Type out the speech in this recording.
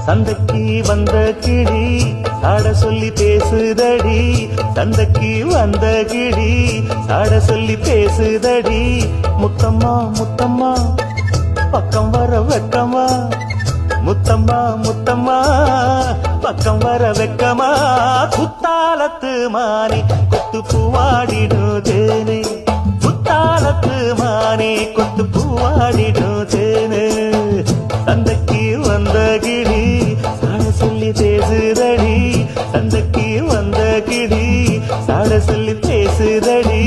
சந்தைக்கு வந்த கிளி சாட சொல்லி பேசுதடி, சந்தைக்கு வந்த கிளி சாட சொல்லி பேசுதடி. முத்தம்மா முத்தம்மா பக்கம் வர வெக்கமா, முத்தம்மா முத்தம்மா பக்கம் வர வெக்கமா. குத்தாலத்து மானே கொத்து பூவாடிடும் தேனே, குத்தாலத்து மானே கொத்து பூவாடிடும் தேனே. சந்தைக்கு வந்த கிளி சாட சொல்லி பேசுதடி, சந்தைக்கு வந்த கிளி சாட சொல்லி பேசுதடி.